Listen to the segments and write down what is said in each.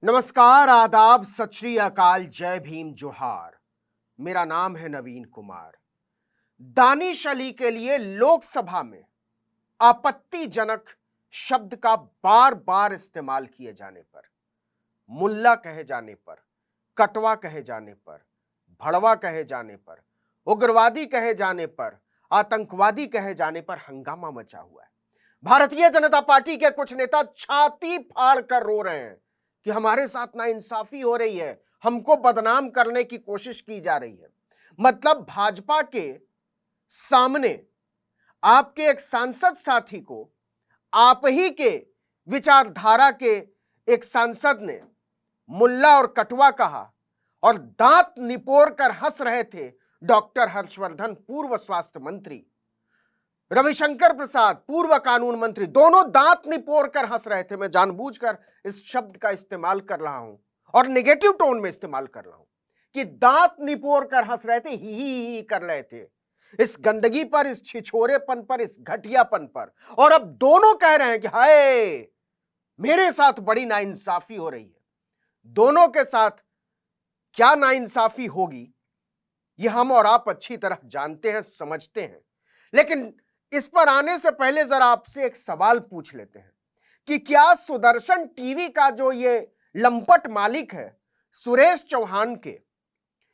नमस्कार, आदाब, सत श्री अकाल, जय भीम, जोहार। मेरा नाम है नवीन कुमार। दानिश अली के लिए लोकसभा में आपत्तिजनक शब्द का बार बार इस्तेमाल किए जाने पर, मुल्ला कहे जाने पर, कटवा कहे जाने पर, भड़वा कहे जाने पर, उग्रवादी कहे जाने पर, आतंकवादी कहे जाने पर हंगामा मचा हुआ है। भारतीय जनता पार्टी के कुछ नेता छाती फाड़ कर रो रहे हैं कि हमारे साथ नाइंसाफी हो रही है, हमको बदनाम करने की कोशिश की जा रही है। मतलब भाजपा के सामने आपके एक सांसद साथी को आप ही के विचारधारा के एक सांसद ने मुल्ला और कटवा कहा और दांत निपोर कर हंस रहे थे डॉक्टर हर्षवर्धन, पूर्व स्वास्थ्य मंत्री, रविशंकर प्रसाद, पूर्व कानून मंत्री, दोनों दांत निपोर कर हंस रहे थे। मैं जानबूझकर इस शब्द का इस्तेमाल कर रहा हूं और नेगेटिव टोन में इस्तेमाल कर रहा हूं कि दांत निपोर कर हंस रहे थे, ही कर रहे थे इस गंदगी पर, इस छिछोरेपन पर, इस घटियापन पर। और अब दोनों कह रहे हैं कि हाय, मेरे साथ बड़ी नाइंसाफी हो रही है। दोनों के साथ क्या नाइंसाफी होगी यह हम और आप अच्छी तरह जानते हैं, समझते हैं। लेकिन इस पर आने से पहले जरा आपसे एक सवाल पूछ लेते हैं कि क्या सुदर्शन टीवी का जो ये लंपट मालिक है सुरेश चौहान के,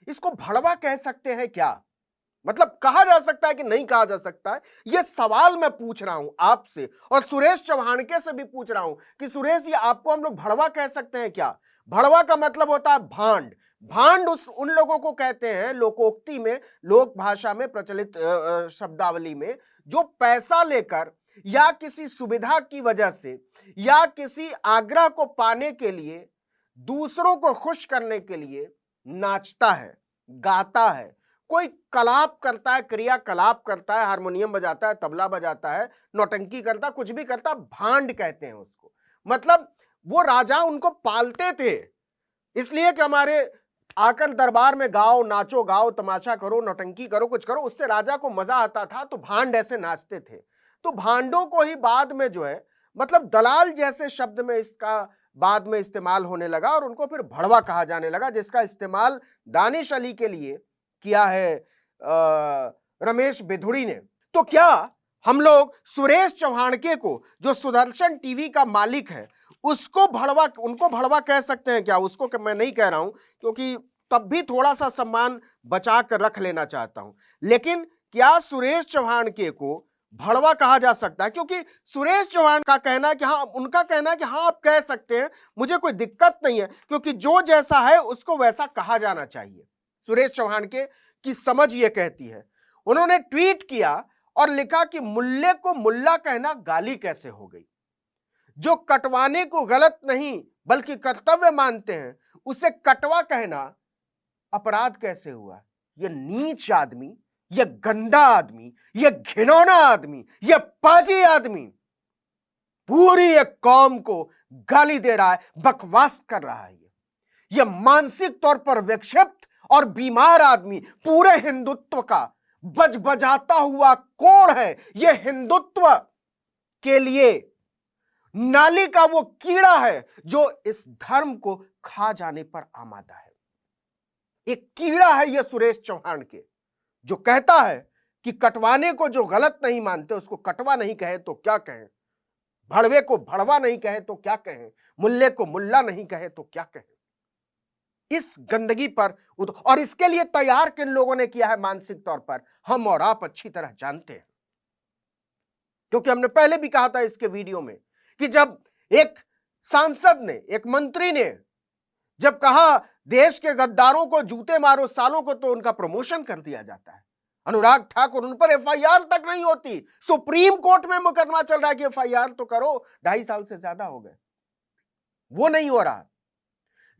इसको भड़वा कह सकते हैं क्या? मतलब कहा जा सकता है कि नहीं कहा जा सकता है? यह सवाल मैं पूछ रहा हूं आपसे और सुरेश चौहान के से भी पूछ रहा हूं कि सुरेश जी, आपको हम लोग भड़वा कह सकते हैं क्या? भड़वा का मतलब होता है भांड। भांड उन लोगों को कहते हैं, लोकोक्ति में, लोक भाषा में प्रचलित शब्दावली में, जो पैसा लेकर या किसी सुविधा की वजह से या किसी आग्रह को पाने के लिए, दूसरों को खुश करने के लिए नाचता है, गाता है, कोई कलाप करता है, क्रियाकलाप करता है, हारमोनियम बजाता है, तबला बजाता है, नौटंकी करता है, कुछ भी करता है, भांड कहते हैं उसको। मतलब वो राजा उनको पालते थे इसलिए कि हमारे आकर दरबार में गाओ, नाचो, गाओ, तमाशा करो, नौटंकी करो, कुछ करो, उससे राजा को मजा आता था, तो भांड ऐसे नाचते थे। तो भांडों को ही बाद में जो है, मतलब दलाल जैसे शब्द में इसका बाद में इस्तेमाल होने लगा और उनको फिर भड़वा कहा जाने लगा, जिसका इस्तेमाल दानिश अली के लिए किया है रमेश बिधुड़ी ने। तो क्या हम लोग सुरेश चौहान के को, जो सुदर्शन टीवी का मालिक है, उसको भड़वा, उनको भड़वा कह सकते हैं क्या? उसको मैं नहीं कह रहा हूं, क्योंकि तब भी थोड़ा सा सम्मान बचा कर रख लेना चाहता हूं। लेकिन क्या सुरेश चौहान के को भड़वा कहा जा सकता है? क्योंकि सुरेश चौहान का कहना है कि हाँ, उनका कहना है कि हाँ, आप कह सकते हैं, मुझे कोई दिक्कत नहीं है, क्योंकि जो जैसा है उसको वैसा कहा जाना चाहिए। सुरेश चौहान के की समझ ये कहती है। उन्होंने ट्वीट किया और लिखा कि मुल्ले को मुल्ला कहना गाली कैसे हो गई? जो कटवाने को गलत नहीं बल्कि कर्तव्य मानते हैं, उसे कटवा कहना अपराध कैसे हुआ? यह नीच आदमी, यह गंदा आदमी, यह घिनौना आदमी, यह पाजी आदमी पूरी एक कौम को गाली दे रहा है, बकवास कर रहा है। यह मानसिक तौर पर विक्षिप्त और बीमार आदमी पूरे हिंदुत्व का बजबजाता हुआ कोढ़ है। यह हिंदुत्व के लिए नाली का वो कीड़ा है जो इस धर्म को खा जाने पर आमादा है। एक कीड़ा है यह सुरेश चौहान के, जो कहता है कि कटवाने को जो गलत नहीं मानते उसको कटवा नहीं कहे तो क्या कहें, भड़वे को भड़वा नहीं कहे तो क्या कहें, मुल्ले को मुल्ला नहीं कहे तो क्या कहें। इस गंदगी पर और इसके लिए तैयार किन लोगों ने किया है मानसिक तौर पर, हम और आप अच्छी तरह जानते हैं, क्योंकि हमने पहले भी कहा था इसके वीडियो में कि जब एक सांसद ने, एक मंत्री ने जब कहा देश के गद्दारों को जूते मारो सालों को, तो उनका प्रमोशन कर दिया जाता है। अनुराग ठाकुर, उन पर एफआईआर तक नहीं होती, सुप्रीम कोर्ट में मुकदमा चल रहा है कि एफआईआर तो करो, 2.5 साल से ज्यादा हो गए, वो नहीं हो रहा।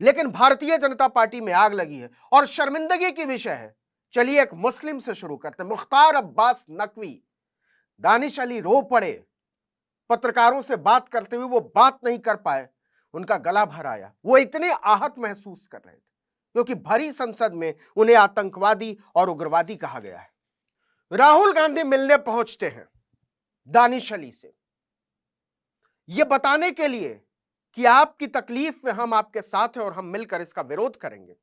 लेकिन भारतीय जनता पार्टी में आग लगी है और शर्मिंदगी की विषय है। चलिए एक मुस्लिम से शुरू करते हैं। मुख्तार अब्बास नकवी, दानिश अली रो पड़े, पत्रकारों से बात करते हुए वो बात नहीं कर पाए, उनका गला भर आया। वो इतने आहत महसूस कर रहे थे क्योंकि भरी संसद में उन्हें आतंकवादी और उग्रवादी कहा गया है। राहुल गांधी मिलने पहुंचते हैं दानिश अली से, यह बताने के लिए कि आपकी तकलीफ में हम आपके साथ हैं और हम मिलकर इसका विरोध करेंगे।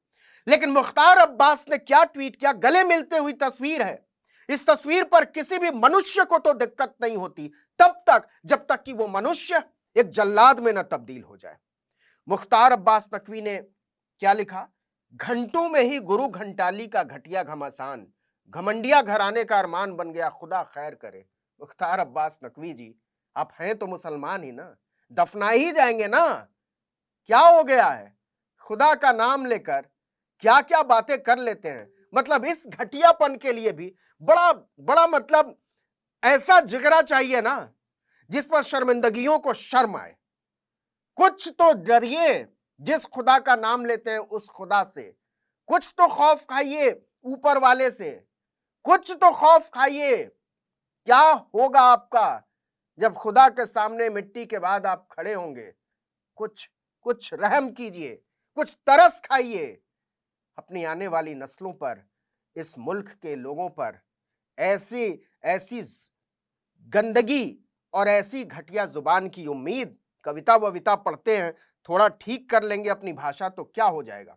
लेकिन मुख्तार अब्बास ने क्या ट्वीट किया, गले मिलते हुई तस्वीर है। इस तस्वीर पर किसी भी मनुष्य को तो दिक्कत नहीं होती तब तक जब तक कि वो मनुष्य एक जल्लाद में न तब्दील हो जाए। मुख्तार अब्बास नकवी ने क्या लिखा, घंटों में ही गुरु घंटाली का घटिया घमासान, घमंडिया घराने का अरमान बन गया, खुदा खैर करे। मुख्तार अब्बास नकवी जी, आप हैं तो मुसलमान ही ना, दफना ही जाएंगे ना, क्या हो गया है? खुदा का नाम लेकर क्या क्या बातें कर लेते हैं। मतलब इस घटियापन के लिए भी बड़ा बड़ा मतलब ऐसा जिगरा चाहिए ना जिस पर शर्मिंदगियों को शर्म आए। कुछ तो डरिए, जिस खुदा का नाम लेते हैं उस खुदा से। कुछ तो खौफ खाइए ऊपर वाले से, कुछ तो खौफ खाइए। क्या होगा आपका जब खुदा के सामने मिट्टी के बाद आप खड़े होंगे? कुछ कुछ रहम कीजिए, कुछ तरस खाइए अपनी आने वाली नस्लों पर, इस मुल्क के लोगों पर। ऐसी ऐसी गंदगी और ऐसी घटिया जुबान की उम्मीद, कविता वविता पढ़ते हैं, थोड़ा ठीक कर लेंगे अपनी भाषा तो क्या हो जाएगा।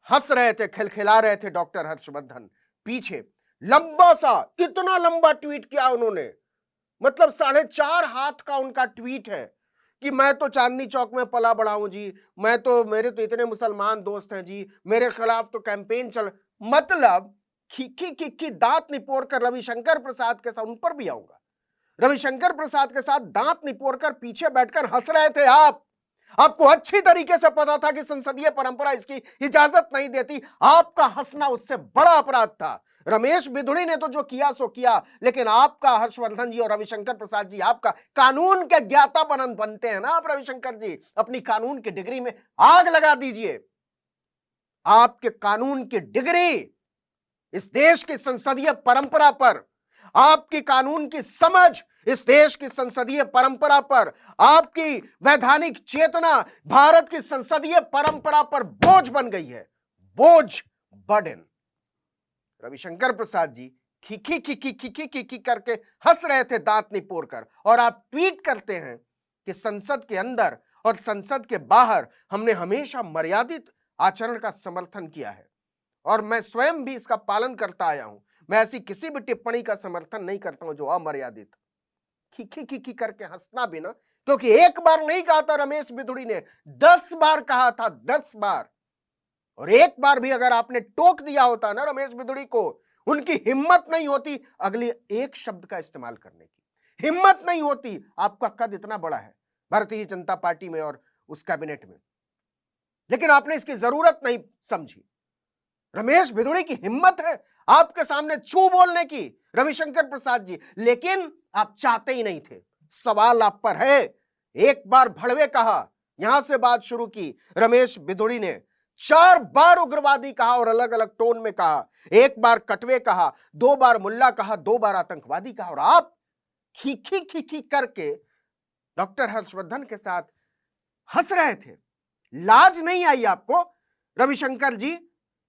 हंस रहे थे, खिलखिला रहे थे डॉक्टर हर्षवर्धन, पीछे लंबा सा, इतना लंबा ट्वीट किया उन्होंने, मतलब 4.5 हाथ का उनका ट्वीट है कि मैं तो चांदनी चौक में पला बड़ा हूं जी, मैं तो, मेरे तो इतने मुसलमान दोस्त हैं जी, मेरे खिलाफ तो कैंपेन चल। मतलब खिखी खिखी दांत निपोड़ कर रविशंकर प्रसाद के साथ, उन पर भी आऊंगा, रविशंकर प्रसाद के साथ दांत निपोड़ कर पीछे बैठकर हंस रहे थे आप। आपको अच्छी तरीके से पता था कि संसदीय परंपरा इसकी इजाजत नहीं देती। आपका हंसना उससे बड़ा अपराध था। रमेश बिधुड़ी ने तो जो किया सो किया, लेकिन आपका हर्षवर्धन जी और रविशंकर प्रसाद जी, आपका कानून के ज्ञाता बनते हैं ना आप रविशंकर जी, अपनी कानून की डिग्री में आग लगा दीजिए। आपके कानून की डिग्री इस देश की संसदीय परंपरा पर, आपकी कानून की समझ इस देश की संसदीय परंपरा पर, आपकी वैधानिक चेतना भारत की संसदीय परंपरा पर बोझ बन गई है, बोझ, बर्डन। रविशंकर प्रसाद जी खिखी खिखी खिखी खिखी करके हंस रहे थे दांत निपोड़ कर, और आप ट्वीट करते हैं कि संसद के अंदर और संसद के बाहर हमने हमेशा मर्यादित आचरण का समर्थन किया है और मैं स्वयं भी इसका पालन करता आया हूं। मैं ऐसी किसी भी टिप्पणी का समर्थन नहीं करता हूं जो अमर्यादित। खिखी खिखी करके हंसना भी ना, क्योंकि एक बार नहीं कहा था रमेश बिधुड़ी ने, 10 बार कहा था, 10 बार। और एक बार भी अगर आपने टोक दिया होता ना रमेश बिधुड़ी को, उनकी हिम्मत नहीं होती अगले एक शब्द का इस्तेमाल करने की, हिम्मत नहीं होती। आपका कद इतना बड़ा है भारतीय जनता पार्टी में और उस कैबिनेट में, लेकिन आपने इसकी जरूरत नहीं समझी। रमेश भिदुड़ी की हिम्मत है आपके सामने चू बोलने की, रविशंकर प्रसाद जी, लेकिन आप चाहते ही नहीं थे। सवाल आप पर है। एक बार भड़वे कहा, यहां से बात शुरू की रमेश भिदुड़ी ने, 4 बार उग्रवादी कहा और अलग अलग टोन में कहा। एक बार कटवे कहा, 2 बार मुल्ला कहा, 2 बार आतंकवादी कहा, और आप खीखी खीखी करके डॉक्टर हर्षवर्धन के साथ हंस रहे थे। लाज नहीं आई आपको रविशंकर जी?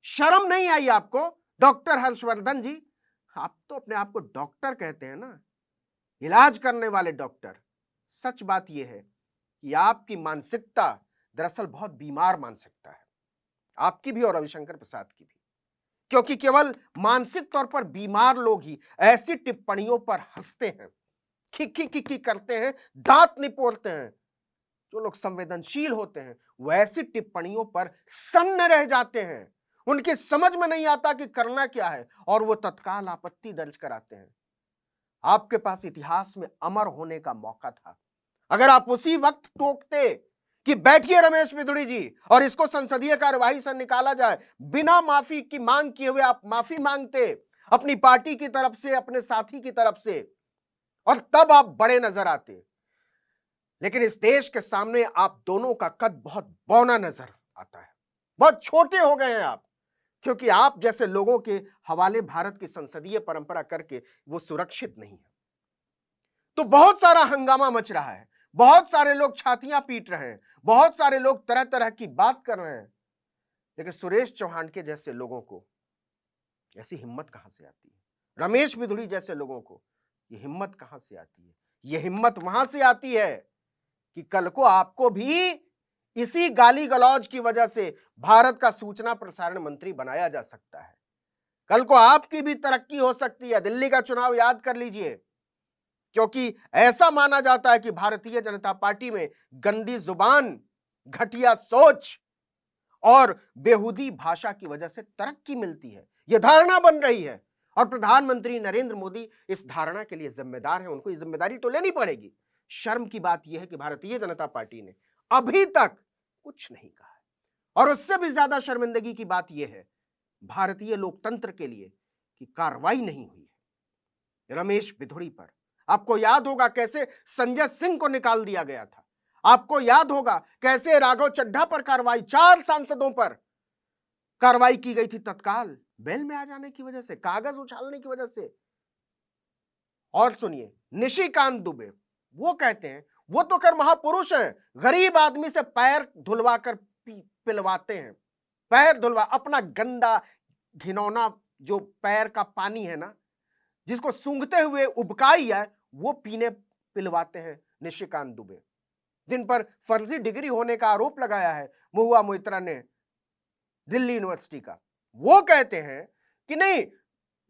शर्म नहीं आई आपको डॉक्टर हर्षवर्धन जी? आप तो अपने आप को डॉक्टर कहते हैं ना, इलाज करने वाले डॉक्टर। सच बात यह है कि आपकी मानसिकता दरअसल बहुत बीमार मानसिकता है, आपकी भी और रविशंकर प्रसाद की भी, क्योंकि केवल मानसिक तौर पर बीमार लोग ही ऐसी टिप्पणियों पर हंसते हैं, खिखी खिखी करते हैं, दांत निपोड़ते हैं। जो लोग संवेदनशील होते हैं वो ऐसी टिप्पणियों पर सन्न रह जाते हैं, उनकी समझ में नहीं आता कि करना क्या है और वो तत्काल आपत्ति दर्ज कराते हैं। आपके पास इतिहास में अमर होने का मौका था। अगर आप उसी वक्त टोकते कि बैठिए रमेश बिधुड़ी जी और इसको संसदीय कार्यवाही से निकाला जाए, बिना माफी की मांग किए हुए आप माफी मांगते अपनी पार्टी की तरफ से, अपने साथी की तरफ से, और तब आप बड़े नजर आते। लेकिन इस देश के सामने आप दोनों का कद बहुत बौना नजर आता है, बहुत छोटे हो गए हैं आप, क्योंकि आप जैसे लोगों के हवाले भारत की संसदीय परंपरा करके वो सुरक्षित नहीं है। तो बहुत सारा हंगामा मच रहा है, बहुत सारे लोग छातियां पीट रहे हैं, बहुत सारे लोग तरह तरह की बात कर रहे हैं, लेकिन सुरेश चौहान के जैसे लोगों को ऐसी हिम्मत कहां से आती है? रमेश बिधुड़ी जैसे लोगों को ये हिम्मत कहां से आती है? ये हिम्मत वहां से आती है कि कल को आपको भी इसी गाली गलौज की वजह से भारत का सूचना प्रसारण मंत्री बनाया जा सकता है। कल को आपकी भी तरक्की हो सकती है। दिल्ली का चुनाव याद कर लीजिए, क्योंकि ऐसा माना जाता है कि भारतीय जनता पार्टी में गंदी जुबान, घटिया सोच और बेहुदी भाषा की वजह से तरक्की मिलती है। यह धारणा बन रही है और प्रधानमंत्री नरेंद्र मोदी इस धारणा के लिए जिम्मेदार हैं। उनको ये जिम्मेदारी तो लेनी पड़ेगी। शर्म की बात यह है कि भारतीय जनता पार्टी ने अभी तक कुछ नहीं कहा है। और उससे भी ज्यादा शर्मिंदगी की बात यह है भारतीय लोकतंत्र के लिए कि कार्रवाई नहीं हुई है। रमेश बिधुड़ी पर आपको याद होगा कैसे संजय सिंह को निकाल दिया गया था। आपको याद होगा कैसे राघव चड्ढा पर कार्रवाई, 4 सांसदों पर कार्रवाई की गई थी तत्काल बेल में आ जाने की वजह से, कागज उछालने की वजह से। और सुनिए, निशिकांत दुबे, वो कहते हैं वो तो खैर महापुरुष हैं, गरीब आदमी से पैर धुलवाकर पिलवाते हैं, पैर धुलवा, अपना गंदा घिनौना जो पैर का पानी है ना, जिसको सूंघते हुए उबकाई है, वो पीने पिलवाते हैं निशिकांत दुबे, जिन पर फर्जी डिग्री होने का आरोप लगाया है महुआ मोइत्रा ने दिल्ली यूनिवर्सिटी का। वो कहते हैं कि नहीं,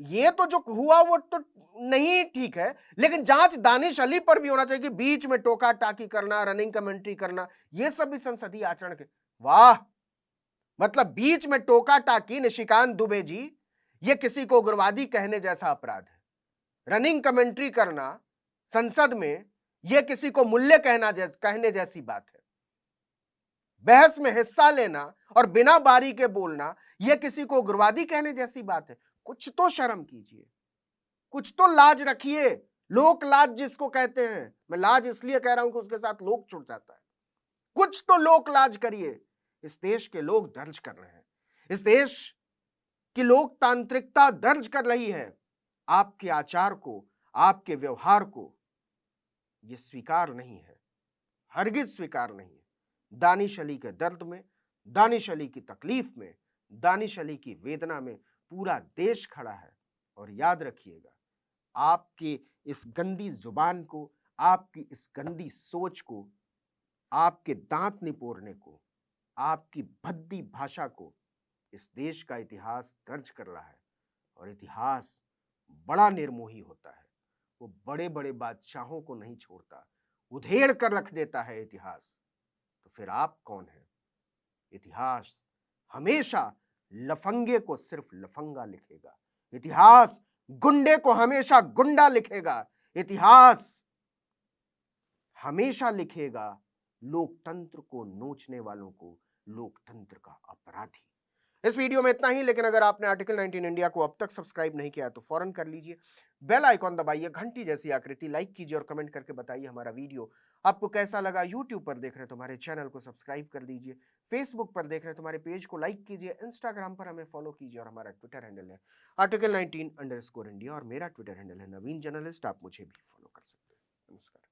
ये तो जो हुआ वो तो नहीं ठीक है, लेकिन जांच दानिश अली पर भी होना चाहिए कि बीच में टोका टाकी करना, रनिंग कमेंट्री करना, ये सब भी संसदीय आचरण के। वाह, मतलब बीच में टोका टाकी, निशिकांत दुबे जी, ये किसी को उग्रवादी कहने जैसा अपराध है। रनिंग कमेंट्री करना संसद में, यह किसी को मूल्य कहने जैसी बात है। बहस में हिस्सा लेना और बिना बारी के बोलना, यह किसी को उग्रवादी कहने जैसी बात है। कुछ तो शर्म कीजिए, कुछ तो लाज रखिए। लोक लाज जिसको कहते हैं, मैं लाज इसलिए कह रहा हूं कि उसके साथ लोक छुट जाता है। कुछ तो लोक लाज करिए। इस देश के लोग दर्ज कर रहे हैं, इस देश की लोकतांत्रिकता दर्ज कर रही है। आपके आचार को, आपके व्यवहार को यह स्वीकार नहीं है, हरगिज स्वीकार नहीं है। दानिश अली के दर्द में, दानिश अली की तकलीफ में, दानिश अली की वेदना में पूरा देश खड़ा है। और याद रखिएगा, आपकी इस गंदी जुबान को, आपकी इस गंदी सोच को, आपके दांत निपोरने को, आपकी भद्दी भाषा को इस देश का इतिहास दर्ज कर रहा है। और इतिहास बड़ा निर्मोही होता है, वो बड़े बड़े बादशाहों को नहीं छोड़ता, उधेड़ कर रख देता है इतिहास। तो फिर आप कौन हैं? इतिहास हमेशा लफंगे को सिर्फ लफंगा लिखेगा, इतिहास गुंडे को हमेशा गुंडा लिखेगा, इतिहास हमेशा लिखेगा लोकतंत्र को नोचने वालों को लोकतंत्र का अपराधी। इस वीडियो में इतना ही, लेकिन अगर आपने आर्टिकल 19 इंडिया को अब तक सब्सक्राइब नहीं किया तो फौरन कर लीजिए, बेल आइकॉन दबाइए, घंटी जैसी आकृति, लाइक कीजिए और कमेंट करके बताइए हमारा वीडियो आपको कैसा लगा। यूट्यूब पर देख रहे हैं तो हमारे चैनल को सब्सक्राइब कर लीजिए, फेसबुक पर देख रहे हैं तो हमारे पेज को लाइक कीजिए, इंस्टाग्राम पर हमें फॉलो कीजिए और हमारा ट्विटर हैंडल है आर्टिकल 19_इंडिया और मेरा ट्विटर हैंडल है नवीन जर्नलिस्ट। आप मुझे भी फॉलो कर सकते हैं। नमस्कार।